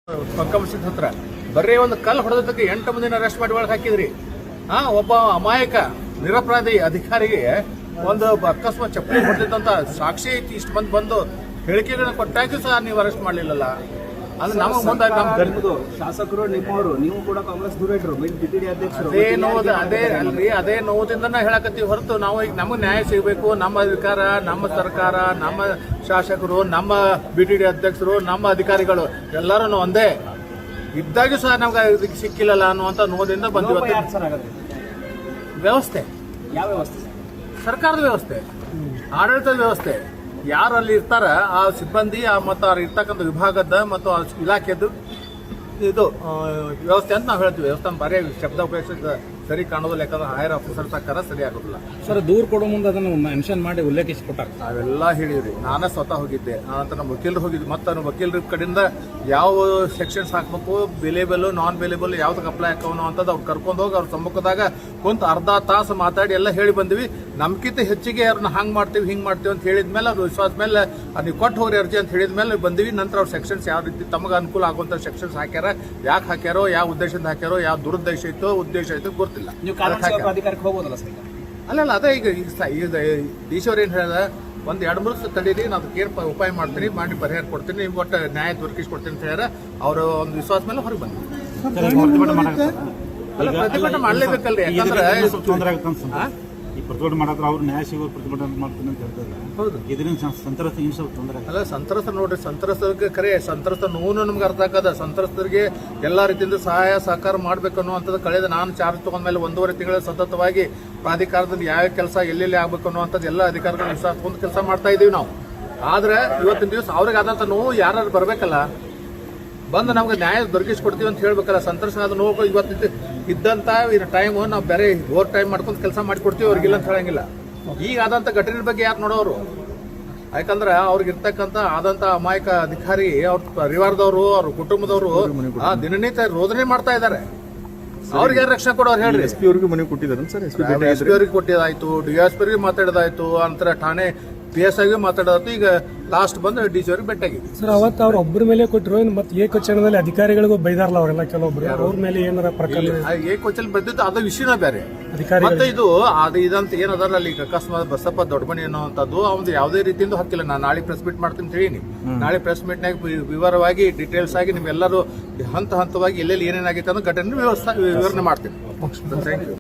ಪಕ್ಕಮಸಿದ ಹತ್ರ ಬರೀ ಒಂದು ಕಲ್ಲು ಹೊಡೆದಕ್ಕೆ 8 ಮಂದಿನ ಅರೆಸ್ಟ್ ಮಾಡಿ ಒಳಗೆ ಹಾಕಿದ್ರಿ. ಒಬ್ಬ ಅಮಾಯಕ ನಿರಪರಾಧಿ ಅಧಿಕಾರಿಗೆ ಒಂದು ಅಕಸ್ಮಾತ್ ಚಪ್ಪಲಿ ಹೊಡೆದಿದ್ದಂತ ಸಾಕ್ಷಿ ಐತಿ. ಇಷ್ಟು ಮಂದಿ ಬಂದು ಹೇಳಿಕೆಗಳನ್ನ ಕೊಟ್ಟಾಗಿ ಸಹ ನೀವು ಅರೆಸ್ಟ್ ಮಾಡಲಿಲ್ಲಲ್ಲ. ಅದು ನಮಗೆ ಮುಂದೆ ಶಾಸಕರು ನಿಮ್ಮವರು, ನೀವು ಕೂಡ ಕಾಂಗ್ರೆಸ್ ದೂರ ಬಿಟಿಡಿ ಅಧ್ಯಕ್ಷರು. ಅದೇ ನೋವುದಿಂದ ಹೇಳಕತ್ತೀವಿ ಹೊರತು ನಾವು ಈಗ ನಮಗೆ ನ್ಯಾಯ ಸಿಗಬೇಕು. ನಮ್ಮ ಅಧಿಕಾರ, ನಮ್ಮ ಸರ್ಕಾರ, ನಮ್ಮ ಶಾಸಕರು, ನಮ್ಮ ಬಿಟಿಡಿ ಅಧ್ಯಕ್ಷರು, ನಮ್ಮ ಅಧಿಕಾರಿಗಳು ಎಲ್ಲರೂ ಒಂದೇ ಇದ್ದಾಗೂ ಸಹ ನಮ್ಗೆ ಇದಕ್ಕೆ ಸಿಕ್ಕಿಲ್ಲಲ್ಲ ಅನ್ನುವಂಥ ನೋದಿಂದ ಬಂದಿವತ್ತು. ವ್ಯವಸ್ಥೆ ಯಾವ ವ್ಯವಸ್ಥೆ? ಸರ್ಕಾರದ ವ್ಯವಸ್ಥೆ, ಆಡಳಿತದ ವ್ಯವಸ್ಥೆ. ಯಾರು ಅಲ್ಲಿ ಇರ್ತಾರ ಆ ಸಿಬ್ಬಂದಿ ಮತ್ತು ಅವ್ರು ಇರ್ತಕ್ಕಂಥ ವಿಭಾಗದ ಮತ್ತು ಆ ಇಲಾಖೆದು ಇದು ವ್ಯವಸ್ಥೆ ಅಂತ ನಾವು ಹೇಳ್ತೀವಿ. ವ್ಯವಸ್ಥೆ ಬರೀ ಶಬ್ದ ಉಪಯೋಗಿಸಿದ ಸರಿ ಕಾಣೋದಿಲ್ಲ, ಯಾಕಂದ್ರೆ ಹೈಯರ್ ಆಫೀಸರ್ ಸರ್ಕಾರ ಸರಿ ಆಗೋದಿಲ್ಲ. ಸರ್, ದೂರು ಕೊಡೋ ಮುಂದೆ ಅದನ್ನು ಮೆನ್ಷನ್ ಮಾಡಿ ಉಲ್ಲೇಖಿಸಿಕೊಟ್ಟಾರ. ನಾವೆಲ್ಲ ಹೇಳಿವ್ರಿ. ನಾನೇ ಸ್ವತಃ ಹೋಗಿದ್ದೆ, ನಂತರ ನಮ್ಮ ವಕೀಲರು ಹೋಗಿದ್ದೆ. ಮತ್ತು ವಕೀಲರ ಕಡೆಯಿಂದ ಯಾವ ಸೆಕ್ಷನ್ಸ್ ಹಾಕ್ಬೇಕು, ಬೆಲೆಬಲ್ ನಾನ್ ಬೆಲೆಬಲ್ ಯಾವ್ದಕ್ಕೆ ಅಪ್ಲೈ ಹಾಕೋನು ಅಂತದ್ದು ಅವ್ರು ಕರ್ಕೊಂಡು ಹೋಗಿ ಅವ್ರ ಸಮ್ಮುಖದಾಗ ಕುಂತು ಅರ್ಧ ತಾಸು ಮಾತಾಡಿ ಎಲ್ಲ ಹೇಳಿ ಬಂದ್ವಿ. ನಮ್ಗಿಂತ ಹೆಚ್ಚಿಗೆ ಅವ್ರನ್ನ ಹಂಗೆ ಮಾಡ್ತೀವಿ ಹಿಂಗೆ ಮಾಡ್ತೀವಿ ಅಂತ ಹೇಳಿದ್ಮೇಲೆ ಅವ್ರ ವಿಶ್ವಾಸ ಮೇಲೆ ನೀವು ಕೊಟ್ಟು ಹೋಗ್ರಿ ಅರ್ಜಿ ಅಂತ ಹೇಳಿದ್ಮೇಲೆ ಬಂದ್ವಿ. ನಂತರ ಅವ್ರ ಸೆಕ್ಷನ್ಸ್ ಯಾವ ರೀತಿ ತಮಗೆ ಅನುಕೂಲ ಆಗುವಂಥ ಸೆಕ್ಷನ್ಸ್ ಹಾಕ್ಯಾರ, ಯಾಕೆ ಹಾಕ್ಯಾರೋ, ಯಾವ ಉದ್ದೇಶದಿಂದ ಹಾಕ್ಯಾರೋ, ಯಾವ ದುರುದ್ದೇಶ ಇತ್ತು ಉದ್ದೇಶ ಇತ್ತು ಗೊತ್ತಿಲ್ಲ. ನೀವು ಅಧಿಕಾರಕ್ಕೆ ಹೋಗೋದಲ್ಲ ಸರ್? ಅಲ್ಲ ಅದೇ ಈಗ ಈಶ್ವರ್ ಏನ್ ಹೇಳಿದ, ಒಂದ್ 2-3 ದಿವಸ ತಡೀರಿ, ನಾನು ಅದಕ್ಕೆ ಉಪಾಯ ಮಾಡ್ತೀನಿ, ಮಾಡಿ ಪರಿಹಾರ ಕೊಡ್ತೀನಿ, ನಿಮ್ಗೆ ಒಟ್ಟು ನ್ಯಾಯ ದೊರಕಿಸ್ಕೊಡ್ತೀನಿ ಅಂತ ಹೇಳ್ಯಾರ. ಅವರ ಒಂದು ವಿಶ್ವಾಸ ಮೇಲೆ ಹೊರಗೆ ಬಂದ್ವಿ. ಅಲ್ಲ, ಪ್ರತಿಭಟನೆ ಮಾಡ್ಲೇಬೇಕಲ್ರಿ, ಯಾಕಂದ್ರೆ ಈ ಪ್ರತಿಭಟನೆ ಮಾಡಿದ್ರೆ ಅವ್ರು ನ್ಯಾಯ ಸಿಗೋ ಪ್ರತಿಭಟನೆ ಮಾಡ್ತೀನಿ ಅಂತ ಹೇಳ್ತಾರೆ. ಹೌದು, ಇದರಿಂದ ಸಂತ್ರಸ್ತ ಏನು ಸ್ವಲ್ಪ ತೊಂದರೆ ಅಲ್ಲ. ಸಂತ್ರಸ್ತ ನೋಡ್ರಿ, ಸಂತ್ರಸ್ತರಿಗೆ ಕರೆ ಸಂತ್ರಸ್ತ ನೋವು ನಮ್ಗೆ ಅರ್ಥ ಆಗದ. ಸಂತ್ರಸ್ತರಿಗೆ ಎಲ್ಲಾ ರೀತಿಯಿಂದ ಸಹಾಯ ಸಹಕಾರ ಮಾಡ್ಬೇಕು ಅನ್ನುವಂಥದ್ದು ಕಳೆದ ನಾನು ಚಾರ್ಜ್ ತಗೊಂಡ್ಮೇಲೆ 1.5 ತಿಂಗಳ ಸತತವಾಗಿ ಪ್ರಾಧಿಕಾರದಲ್ಲಿ ಯಾವ ಕೆಲಸ ಎಲ್ಲೆಲ್ಲಿ ಆಗ್ಬೇಕು ಅನ್ನುವಂಥದ್ದು ಎಲ್ಲ ಅಧಿಕಾರಿಗಳ ವಿಶ್ವಾಸ ಹೊಂದು ಕೆಲಸ ಮಾಡ್ತಾ ಇದೀವಿ ನಾವು. ಆದ್ರೆ ಇವತ್ತಿನ ದಿವಸ ಅವ್ರಿಗೆ ಆದಂತ ನೋವು ಯಾರು ಬರ್ಬೇಕಲ್ಲ, ಬಂದು ನಮ್ಗೆ ನ್ಯಾಯ ದೊರಕಿಸ್ಕೊಡ್ತೀವಿ ಅಂತ ಹೇಳ್ಬೇಕಲ್ಲ. ಸಂತೋಷ ಆದ ನೋವು ಇವತ್ತು ಇದ್ದಂತ ಟೈಮು ನಾವು ಬೇರೆ ಓವರ್ ಟೈಮ್ ಮಾಡ್ಕೊಂಡು ಕೆಲಸ ಮಾಡಿಕೊಡ್ತೀವಿ, ಅವ್ರಿಗಿಲ್ಲ ಅಂತ ಹೇಳಂಗಿಲ್ಲ. ಈಗ ಆದಂತ ಘಟನೆ ಬಗ್ಗೆ ಯಾರು ನೋಡೋರು? ಯಾಕಂದ್ರೆ ಅವ್ರಿಗೆ ಇರ್ತಕ್ಕಂಥ ಆದಂತ ಅಮಾಯಕ ಅಧಿಕಾರಿ, ಅವ್ರ ಪರಿವಾರದವರು, ಅವ್ರ ಕುಟುಂಬದವರು ದಿನನಿತ್ಯ ರೋದನೆ ಮಾಡ್ತಾ ಇದ್ದಾರೆ. ಅವ್ರಿಗೆ ಯಾರು ರಕ್ಷಣೆ ಕೊಡೋರು ಹೇಳ್ರಿ? SP ಅವ್ರಿಗೆ ಮನೆ ಕೊಟ್ಟಿದ್ದಾರೆ ಸರ್. SP ಅವ್ರಿಗೆ ಕೊಟ್ಟಿದ್ದಾಯ್ತು, DSP ಅವ್ರಿಗೆ ಮಾತಾಡೋದಾಯ್ತು, ಅಂತರ ಠಾಣೆ PS ಆಗಿ ಮಾತಾಡೋದು. ಈಗ ಲಾಸ್ಟ್ ಬಂದು DC ಅವ್ರಿಗೆ ಭೇಟಿಯಾಗಿದೆ ಸರ್. ಅವತ್ತು ಅವ್ರ ಒಬ್ಬರ ಮೇಲೆ ಕೊಟ್ಟರು, ಮತ್ತೆ ಏಕವಚನದಲ್ಲಿ ಅಧಿಕಾರಿಗಳಿಗೂ ಬೈದಾರಲ್ಲ ಅವರೆಲ್ಲ ಕೆಲವೊಬ್ರು, ಅವ್ರ ಮೇಲೆ ಏನಾರ ಪ್ರಕರಣ ಏಕವಚನ ಬಂದಿದ್ದು ಅದು ವಿಷಯನ ಬೇರೆ. ಮತ್ತೆ ಇದು ಇದಂತ ಏನದಲ್ಲ, ಈಗ ಅಕಸ್ಮಾತ್ ಬಸಪ್ಪ ದೊಡ್ಡಮನಿ ಅನ್ನೋಂಥದ್ದು ಅವ್ನು ಯಾವುದೇ ರೀತಿಯಿಂದ ಹಾಕಿಲ್ಲ. ನಾನು ನಾಳೆ ಪ್ರೆಸ್ ಮೀಟ್ ಮಾಡ್ತೀನಿ ಅಂತ ಹೇಳೀನಿ. ನಾಳೆ ಪ್ರೆಸ್ ಮೀಟ್ನಾಗ ವಿವರವಾಗಿ ಡೀಟೇಲ್ಸ್ ಆಗಿ ನಿಮ್ಗೆಲ್ಲರೂ ಹಂತವಾಗಿ ಎಲ್ಲೆಲ್ಲಿ ಏನೇನಾಗಿತ್ತು ಅನ್ನೋ ಘಟನೆ ವಿವರಣೆ ಮಾಡ್ತೀನಿ. Thank you.